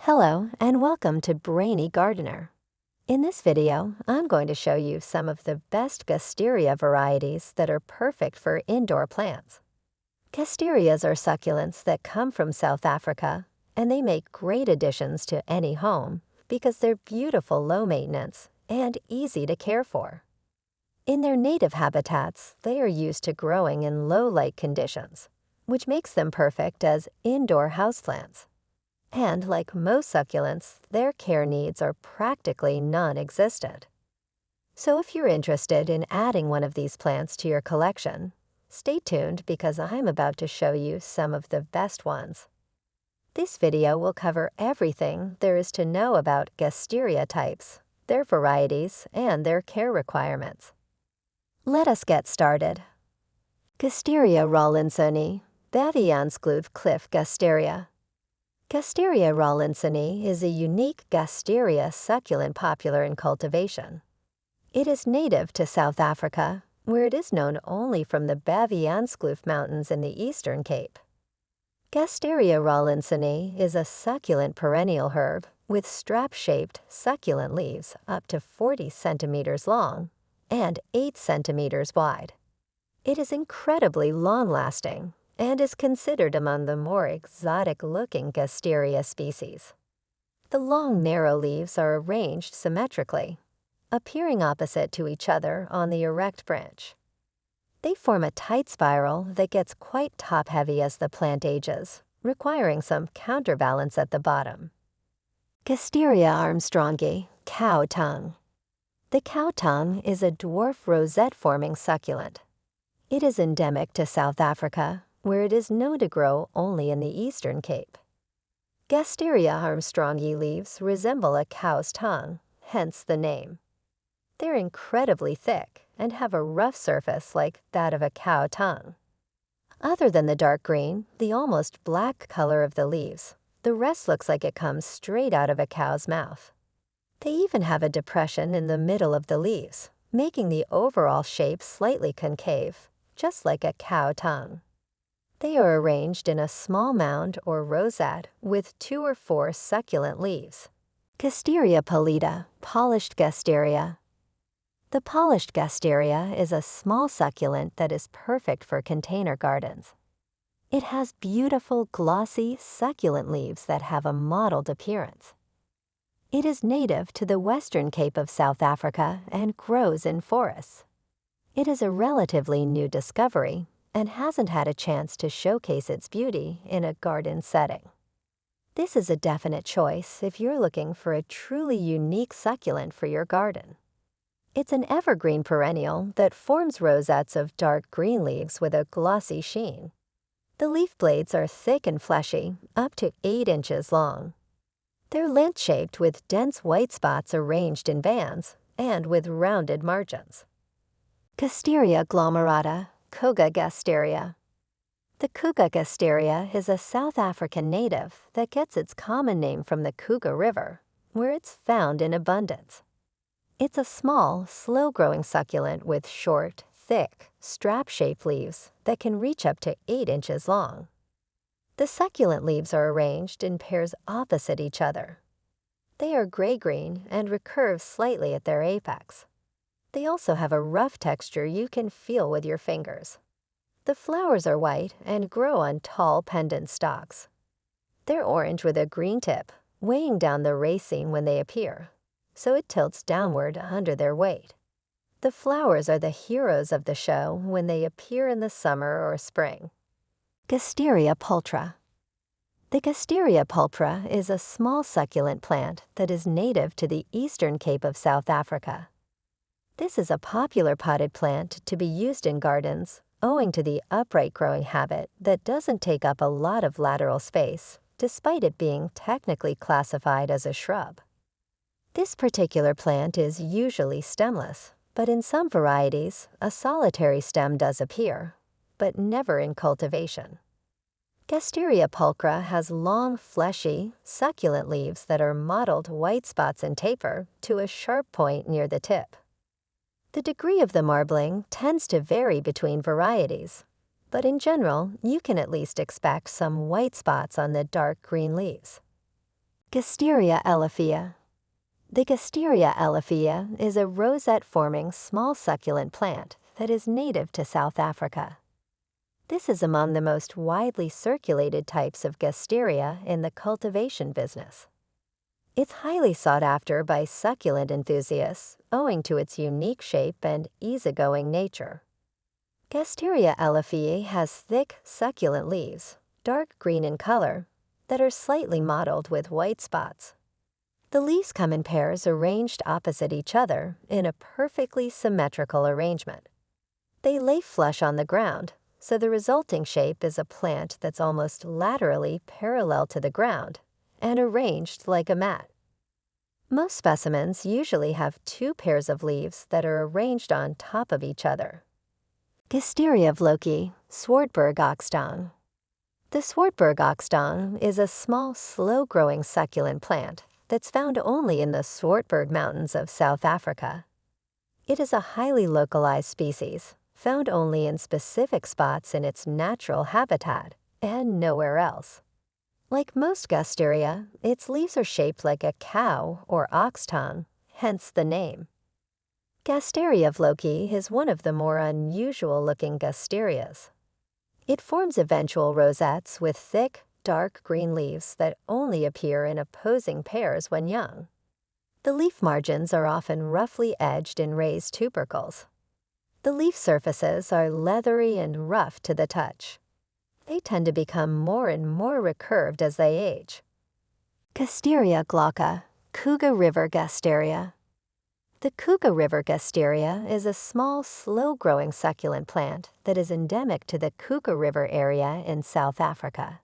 Hello and welcome to Brainy Gardener. In this video, I'm going to show you some of the best Gasteria varieties that are perfect for indoor plants. Gasterias are succulents that come from South Africa, and they make great additions to any home because they're beautiful low maintenance and easy to care for. In their native habitats, they are used to growing in low light conditions, which makes them perfect as indoor houseplants. And like most succulents, their care needs are practically non-existent. So if you're interested in adding one of these plants to your collection, stay tuned because I'm about to show you some of the best ones. This video will cover everything there is to know about Gasteria types, their varieties, and their care requirements. Let us get started. Gasteria rawlinsonii, Baviaanskloof Cliff Gasteria. Gasteria rawlinsonii is a unique Gasteria succulent popular in cultivation. It is native to South Africa, where it is known only from the Baviaanskloof Mountains in the Eastern Cape. Gasteria rawlinsonii is a succulent perennial herb with strap-shaped succulent leaves up to 40 centimeters long and 8 centimeters wide. It is incredibly long-lasting and is considered among the more exotic-looking Gasteria species. The long, narrow leaves are arranged symmetrically, appearing opposite to each other on the erect branch. They form a tight spiral that gets quite top-heavy as the plant ages, requiring some counterbalance at the bottom. Gasteria armstrongii, cow tongue. The cow tongue is a dwarf rosette-forming succulent. It is endemic to South Africa, where it is known to grow only in the Eastern Cape. Gasteria armstrongii leaves resemble a cow's tongue, hence the name. They're incredibly thick and have a rough surface like that of a cow tongue. Other than the dark green, the almost black color of the leaves, the rest looks like it comes straight out of a cow's mouth. They even have a depression in the middle of the leaves, making the overall shape slightly concave, just like a cow tongue. They are arranged in a small mound or rosette with 2 or 4 succulent leaves. Gasteria polita, polished Gasteria. The polished Gasteria is a small succulent that is perfect for container gardens. It has beautiful, glossy, succulent leaves that have a mottled appearance. It is native to the Western Cape of South Africa and grows in forests. It is a relatively new discovery and hasn't had a chance to showcase its beauty in a garden setting. This is a definite choice if you're looking for a truly unique succulent for your garden. It's an evergreen perennial that forms rosettes of dark green leaves with a glossy sheen. The leaf blades are thick and fleshy, up to 8 inches long. They're lance-shaped with dense white spots arranged in bands and with rounded margins. Gasteria glomerata, Kouga Gasteria. The Kouga Gasteria is a South African native that gets its common name from the Kouga River, where it's found in abundance. It's a small, slow-growing succulent with short, thick, strap-shaped leaves that can reach up to 8 inches long. The succulent leaves are arranged in pairs opposite each other. They are gray-green and recurve slightly at their apex. They also have a rough texture you can feel with your fingers. The flowers are white and grow on tall pendant stalks. They're orange with a green tip, weighing down the raceme when they appear, so it tilts downward under their weight. The flowers are the heroes of the show when they appear in the summer or spring. Gasteria pulchra. The Gasteria pulchra is a small succulent plant that is native to the Eastern Cape of South Africa. This is a popular potted plant to be used in gardens owing to the upright growing habit that doesn't take up a lot of lateral space, despite it being technically classified as a shrub. This particular plant is usually stemless, but in some varieties, a solitary stem does appear, but never in cultivation. Gasteria pulchra has long, fleshy, succulent leaves that are mottled white spots and taper to a sharp point near the tip. The degree of the marbling tends to vary between varieties, but in general, you can at least expect some white spots on the dark green leaves. Gasteria ellaphieae. The Gasteria ellaphieae is a rosette-forming small succulent plant that is native to South Africa. This is among the most widely circulated types of Gasteria in the cultivation business. It's highly sought after by succulent enthusiasts owing to its unique shape and easygoing nature. Gasteria ellaphieae has thick, succulent leaves, dark green in color, that are slightly mottled with white spots. The leaves come in pairs arranged opposite each other in a perfectly symmetrical arrangement. They lay flush on the ground, so the resulting shape is a plant that's almost laterally parallel to the ground and arranged like a mat. Most specimens usually have two pairs of leaves that are arranged on top of each other. Gasteria vlokii, Swartberg Oxtongue. The Swartberg Oxtongue is a small, slow-growing succulent plant that's found only in the Swartberg Mountains of South Africa. It is a highly localized species, found only in specific spots in its natural habitat and nowhere else. Like most Gasteria, its leaves are shaped like a cow or ox tongue, hence the name. Gasteria vlokii is one of the more unusual-looking Gasterias. It forms eventual rosettes with thick, dark green leaves that only appear in opposing pairs when young. The leaf margins are often roughly edged in raised tubercles. The leaf surfaces are leathery and rough to the touch. They tend to become more and more recurved as they age. Gasteria glauca, Kouga Gasteria. The Kouga Gasteria is a small, slow-growing succulent plant that is endemic to the Kouga River area in South Africa.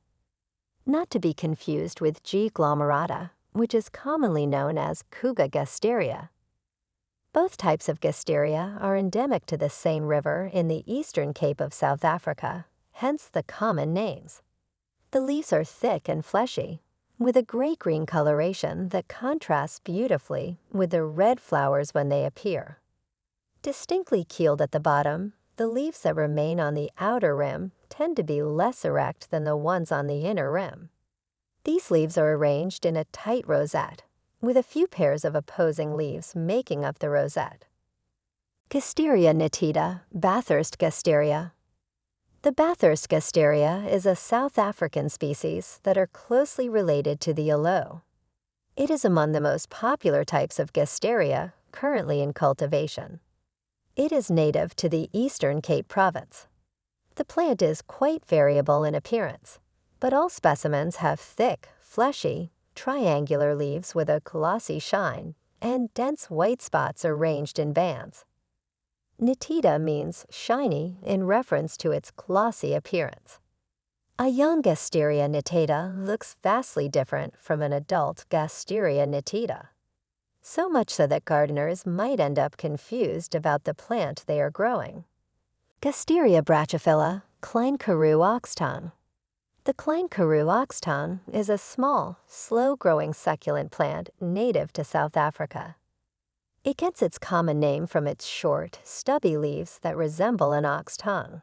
Not to be confused with G. glomerata, which is commonly known as Kouga Gasteria. Both types of Gasteria are endemic to the same river in the eastern Cape of South Africa, hence the common names. The leaves are thick and fleshy, with a gray-green coloration that contrasts beautifully with the red flowers when they appear. Distinctly keeled at the bottom, the leaves that remain on the outer rim tend to be less erect than the ones on the inner rim. These leaves are arranged in a tight rosette, with a few pairs of opposing leaves making up the rosette. Gasteria nitida, Bathurst Gasteria. The Bathurst Gasteria is a South African species that are closely related to the aloe. It is among the most popular types of Gasteria currently in cultivation. It is native to the Eastern Cape Province. The plant is quite variable in appearance, but all specimens have thick, fleshy, triangular leaves with a glossy shine and dense white spots arranged in bands. Nitida means shiny in reference to its glossy appearance. A young Gasteria nitida looks vastly different from an adult Gasteria nitida, so much so that gardeners might end up confused about the plant they are growing. Gasteria brachyphylla, Klein Karoo Oxtongue. The Klein Karoo Oxtongue is a small, slow-growing succulent plant native to South Africa. It gets its common name from its short, stubby leaves that resemble an ox tongue.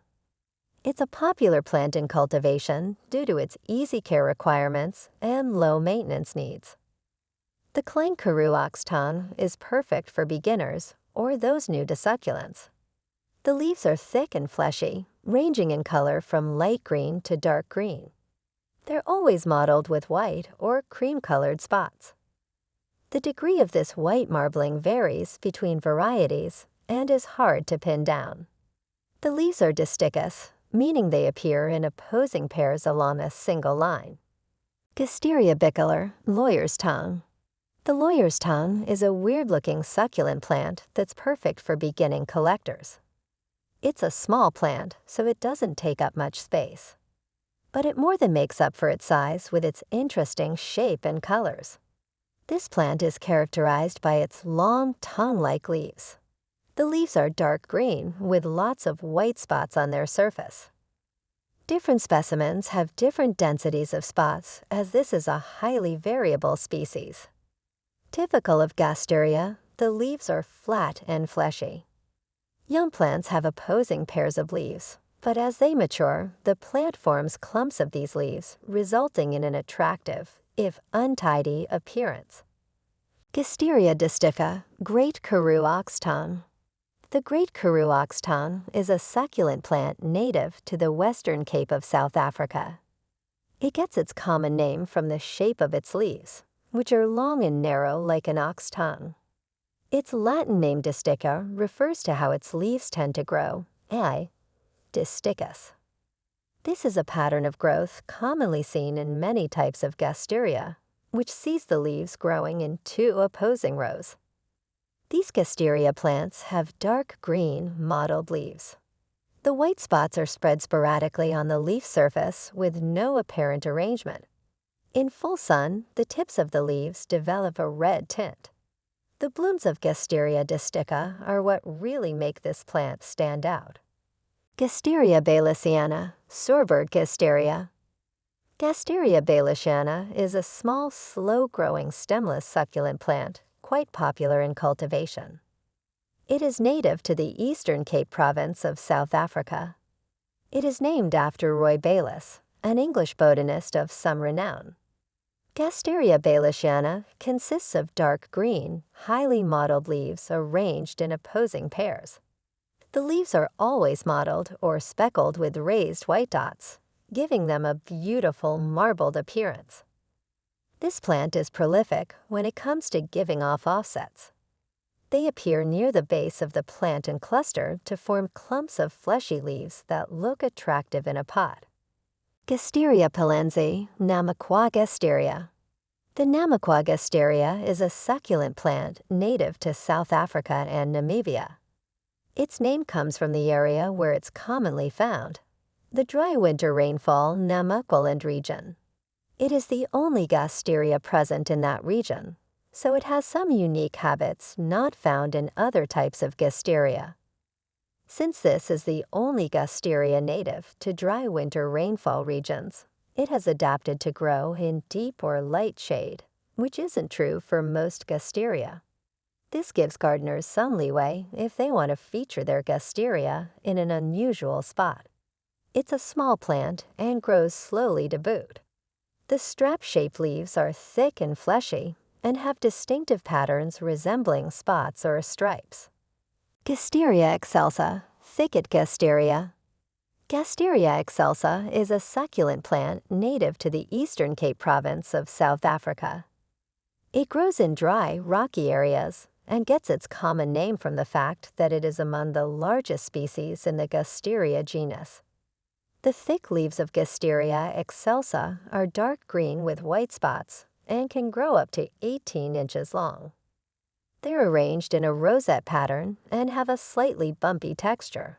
It's a popular plant in cultivation due to its easy care requirements and low maintenance needs. The Klein Karoo Oxtongue is perfect for beginners or those new to succulents. The leaves are thick and fleshy, ranging in color from light green to dark green. They're always mottled with white or cream-colored spots. The degree of this white marbling varies between varieties and is hard to pin down. The leaves are distichous, meaning they appear in opposing pairs along a single line. Gasteria bicolor, lawyer's tongue. The lawyer's tongue is a weird-looking succulent plant that's perfect for beginning collectors. It's a small plant, so it doesn't take up much space. But it more than makes up for its size with its interesting shape and colors. This plant is characterized by its long, tongue-like leaves. The leaves are dark green with lots of white spots on their surface. Different specimens have different densities of spots, as this is a highly variable species. Typical of Gasteria, the leaves are flat and fleshy. Young plants have opposing pairs of leaves, but as they mature, the plant forms clumps of these leaves, resulting in an attractive, if untidy, appearance. Gasteria disticha, Great Karoo Oxtongue. The Great Karoo Oxtongue is a succulent plant native to the Western Cape of South Africa. It gets its common name from the shape of its leaves, which are long and narrow like an ox tongue. Its Latin name disticha refers to how its leaves tend to grow, distichus. This is a pattern of growth commonly seen in many types of Gasteria, which sees the leaves growing in two opposing rows. These Gasteria plants have dark green, mottled leaves. The white spots are spread sporadically on the leaf surface with no apparent arrangement. In full sun, the tips of the leaves develop a red tint. The blooms of Gasteria disticha are what really make this plant stand out. Gasteria baylissiana, Suurberg Gasteria. Gasteria baylissiana is a small, slow-growing stemless succulent plant, quite popular in cultivation. It is native to the Eastern Cape province of South Africa. It is named after Roy Bayliss, an English botanist of some renown. Gasteria baylissiana consists of dark green, highly mottled leaves arranged in opposing pairs. The leaves are always mottled or speckled with raised white dots, giving them a beautiful marbled appearance. This plant is prolific when it comes to giving off offsets. They appear near the base of the plant and cluster to form clumps of fleshy leaves that look attractive in a pot. Gasteria palenzi, Namaqua Gasteria. The Namaqua Gasteria is a succulent plant native to South Africa and Namibia. Its name comes from the area where it's commonly found, the dry winter rainfall Namaqualand region. It is the only Gasteria present in that region, so it has some unique habits not found in other types of Gasteria. Since this is the only Gasteria native to dry winter rainfall regions, it has adapted to grow in deep or light shade, which isn't true for most Gasteria. This gives gardeners some leeway if they want to feature their Gasteria in an unusual spot. It's a small plant and grows slowly to boot. The strap-shaped leaves are thick and fleshy and have distinctive patterns resembling spots or stripes. Gasteria excelsa, Thicket Gasteria. Gasteria excelsa is a succulent plant native to the Eastern Cape province of South Africa. It grows in dry, rocky areas and gets its common name from the fact that it is among the largest species in the Gasteria genus. The thick leaves of Gasteria excelsa are dark green with white spots and can grow up to 18 inches long. They're arranged in a rosette pattern and have a slightly bumpy texture.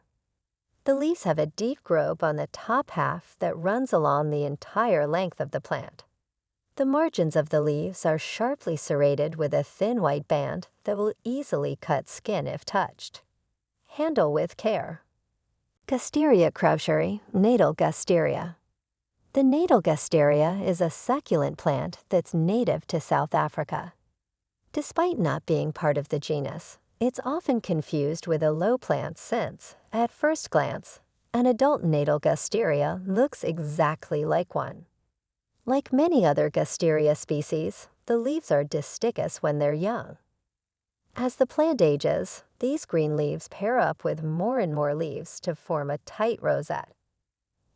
The leaves have a deep groove on the top half that runs along the entire length of the plant. The margins of the leaves are sharply serrated with a thin white band that will easily cut skin if touched. Handle with care. Gasteria croucheri, Natal Gasteria. The Natal Gasteria is a succulent plant that's native to South Africa. Despite not being part of the genus, it's often confused with a low plant since, at first glance, an adult Natal Gasteria looks exactly like one. Like many other Gasteria species, the leaves are distichous when they're young. As the plant ages, these green leaves pair up with more and more leaves to form a tight rosette.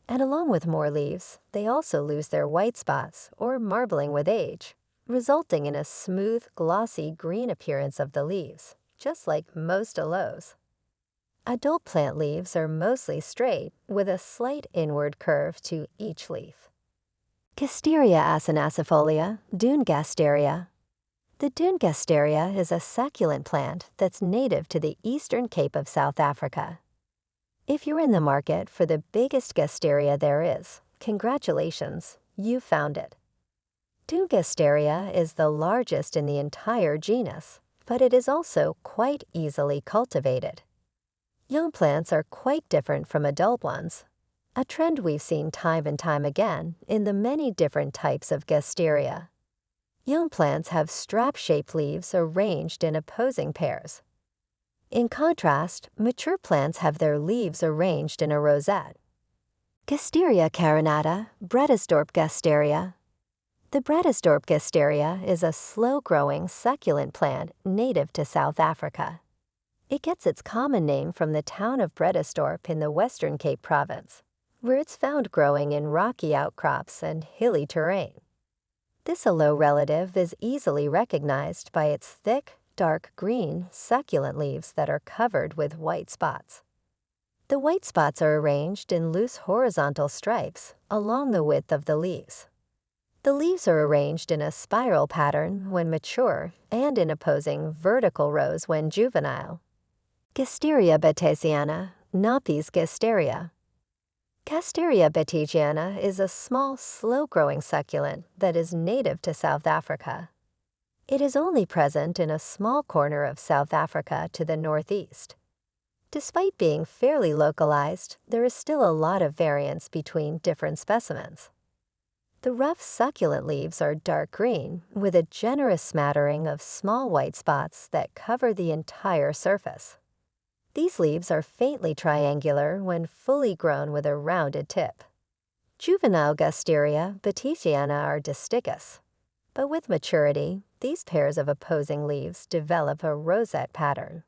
And along with more leaves, they also lose their white spots or marbling with age, resulting in a smooth, glossy green appearance of the leaves, just like most aloes. Adult plant leaves are mostly straight, with a slight inward curve to each leaf. Gasteria acinacifolia, Dune Gasteria. The Dune Gasteria is a succulent plant that's native to the Eastern Cape of South Africa. If you're in the market for the biggest Gasteria there is, congratulations, you found it. Dune Gasteria is the largest in the entire genus, but it is also quite easily cultivated. Young plants are quite different from adult ones, a trend we've seen time and time again in the many different types of Gasteria. Young plants have strap-shaped leaves arranged in opposing pairs. In contrast, mature plants have their leaves arranged in a rosette. Gasteria carinata, Bredasdorp Gasteria. The Bredasdorp Gasteria is a slow-growing succulent plant native to South Africa. It gets its common name from the town of Bredasdorp in the Western Cape province, where it's found growing in rocky outcrops and hilly terrain. This aloe relative is easily recognized by its thick, dark green, succulent leaves that are covered with white spots. The white spots are arranged in loose horizontal stripes along the width of the leaves. The leaves are arranged in a spiral pattern when mature and in opposing vertical rows when juvenile. Gasteria batesiana, Knoppies Gasteria. Gasteria batesiana is a small, slow-growing succulent that is native to South Africa. It is only present in a small corner of South Africa to the northeast. Despite being fairly localized, there is still a lot of variance between different specimens. The rough succulent leaves are dark green, with a generous smattering of small white spots that cover the entire surface. These leaves are faintly triangular when fully grown with a rounded tip. Juvenile Gasteria batesiana are distichous, but with maturity, these pairs of opposing leaves develop a rosette pattern.